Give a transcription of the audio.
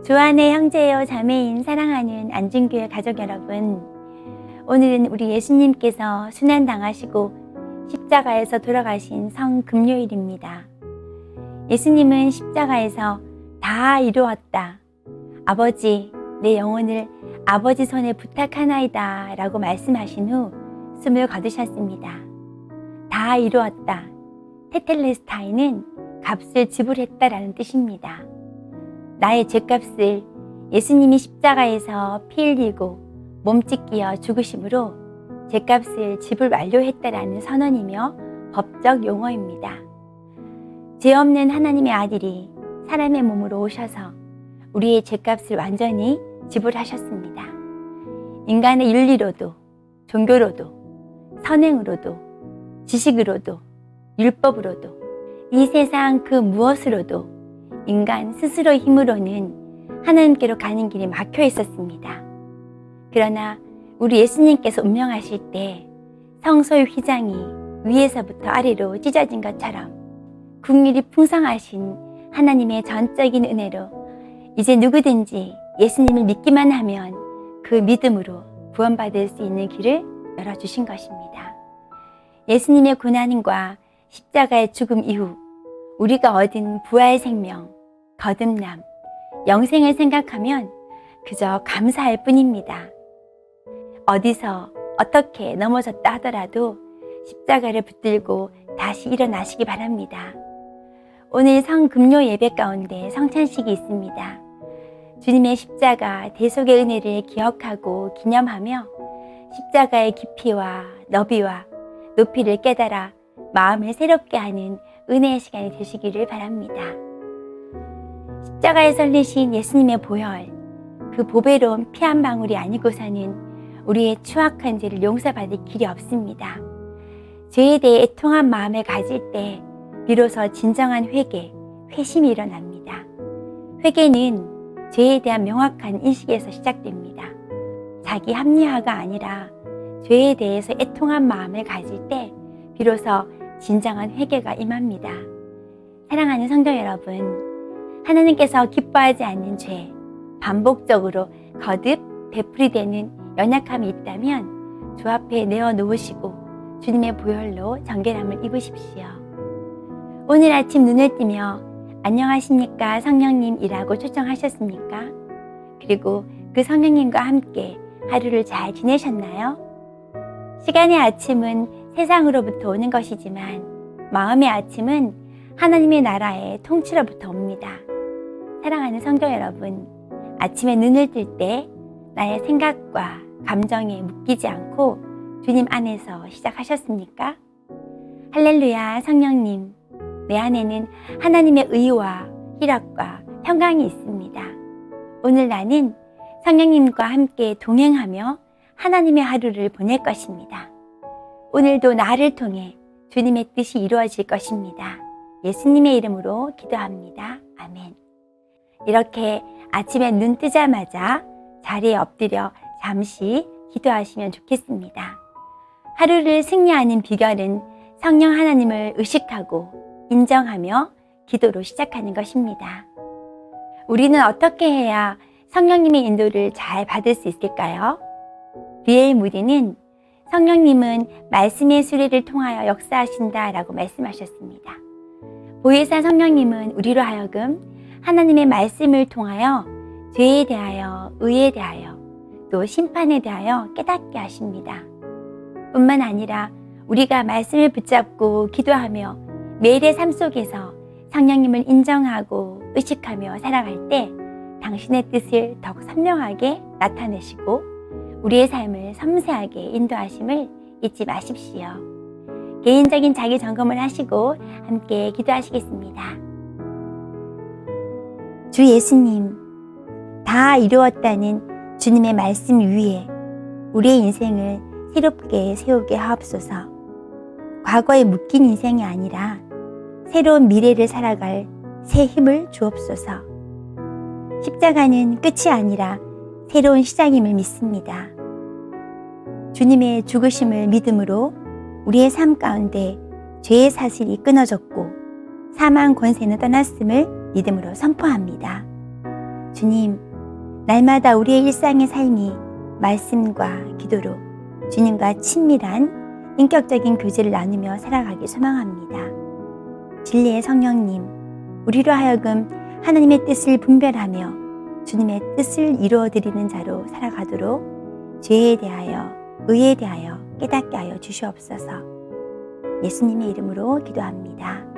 주 안의 형제요 자매인 사랑하는 안진교회 가족 여러분, 오늘은 우리 예수님께서 순환당하시고 십자가에서 돌아가신 성금요일입니다. 예수님은 십자가에서 다 이루었다, 아버지 내 영혼을 아버지 손에 부탁하나이다 라고 말씀하신 후 숨을 거두셨습니다. 다 이루었다, 테텔레스타이는 값을 지불했다라는 뜻입니다. 나의 죄값을 예수님이 십자가에서 피 흘리고 몸짓 끼어 죽으심으로 죄값을 지불 완료했다라는 선언이며 법적 용어입니다. 죄 없는 하나님의 아들이 사람의 몸으로 오셔서 우리의 죄값을 완전히 지불하셨습니다. 인간의 윤리로도, 종교로도, 선행으로도, 지식으로도, 율법으로도, 이 세상 그 무엇으로도 인간 스스로 힘으로는 하나님께로 가는 길이 막혀 있었습니다. 그러나 우리 예수님께서 운명하실 때 성소의 휘장이 위에서부터 아래로 찢어진 것처럼 국률이 풍성하신 하나님의 전적인 은혜로 이제 누구든지 예수님을 믿기만 하면 그 믿음으로 구원받을 수 있는 길을 열어주신 것입니다. 예수님의 고난과 십자가의 죽음 이후 우리가 얻은 부활 생명, 거듭남, 영생을 생각하면 그저 감사할 뿐입니다. 어디서 어떻게 넘어졌다 하더라도 십자가를 붙들고 다시 일어나시기 바랍니다. 오늘 성금요 예배 가운데 성찬식이 있습니다. 주님의 십자가 대속의 은혜를 기억하고 기념하며 십자가의 깊이와 너비와 높이를 깨달아 마음을 새롭게 하는 은혜의 시간이 되시기를 바랍니다. 십자가에 설리신 예수님의 보혈, 그 보배로운 피 한 방울이 아니고서는 우리의 추악한 죄를 용서받을 길이 없습니다. 죄에 대해 애통한 마음을 가질 때 비로소 진정한 회개, 회심이 일어납니다. 회개는 죄에 대한 명확한 인식에서 시작됩니다. 자기 합리화가 아니라 죄에 대해서 애통한 마음을 가질 때 비로소 진정한 회개가 임합니다. 사랑하는 성도 여러분, 하나님께서 기뻐하지 않는 죄, 반복적으로 거듭 되풀이되는 연약함이 있다면 주 앞에 내어놓으시고 주님의 보혈로 정결함을 입으십시오. 오늘 아침 눈을 뜨며 안녕하십니까 성령님이라고 초청하셨습니까? 그리고 그 성령님과 함께 하루를 잘 지내셨나요? 시간의 아침은 세상으로부터 오는 것이지만 마음의 아침은 하나님의 나라의 통치로부터 옵니다. 사랑하는 성도 여러분, 아침에 눈을 뜰 때 나의 생각과 감정에 묶이지 않고 주님 안에서 시작하셨습니까? 할렐루야, 성령님, 내 안에는 하나님의 의와 희락과 평강이 있습니다. 오늘 나는 성령님과 함께 동행하며 하나님의 하루를 보낼 것입니다. 오늘도 나를 통해 주님의 뜻이 이루어질 것입니다. 예수님의 이름으로 기도합니다. 아멘. 이렇게 아침에 눈 뜨자마자 자리에 엎드려 잠시 기도하시면 좋겠습니다. 하루를 승리하는 비결은 성령 하나님을 의식하고 인정하며 기도로 시작하는 것입니다. 우리는 어떻게 해야 성령님의 인도를 잘 받을 수 있을까요? D.L. 무디는 성령님은 말씀의 수레를 통하여 역사하신다라고 말씀하셨습니다. 보혜사 성령님은 우리로 하여금 하나님의 말씀을 통하여 죄에 대하여, 의에 대하여, 또 심판에 대하여 깨닫게 하십니다. 뿐만 아니라 우리가 말씀을 붙잡고 기도하며 매일의 삶 속에서 성령님을 인정하고 의식하며 살아갈 때 당신의 뜻을 더욱 선명하게 나타내시고 우리의 삶을 섬세하게 인도하심을 잊지 마십시오. 개인적인 자기 점검을 하시고 함께 기도하시겠습니다. 주 예수님, 다 이루었다는 주님의 말씀 위에 우리의 인생을 새롭게 세우게 하옵소서. 과거에 묶인 인생이 아니라 새로운 미래를 살아갈 새 힘을 주옵소서. 십자가는 끝이 아니라 새로운 시작임을 믿습니다. 주님의 죽으심을 믿음으로 우리의 삶 가운데 죄의 사슬이 끊어졌고 사망 권세는 떠났음을 믿음으로 선포합니다. 주님, 날마다 우리의 일상의 삶이 말씀과 기도로 주님과 친밀한 인격적인 교제를 나누며 살아가기 소망합니다. 진리의 성령님, 우리로 하여금 하나님의 뜻을 분별하며 주님의 뜻을 이루어드리는 자로 살아가도록 죄에 대하여, 의에 대하여 깨닫게 하여 주시옵소서. 예수님의 이름으로 기도합니다.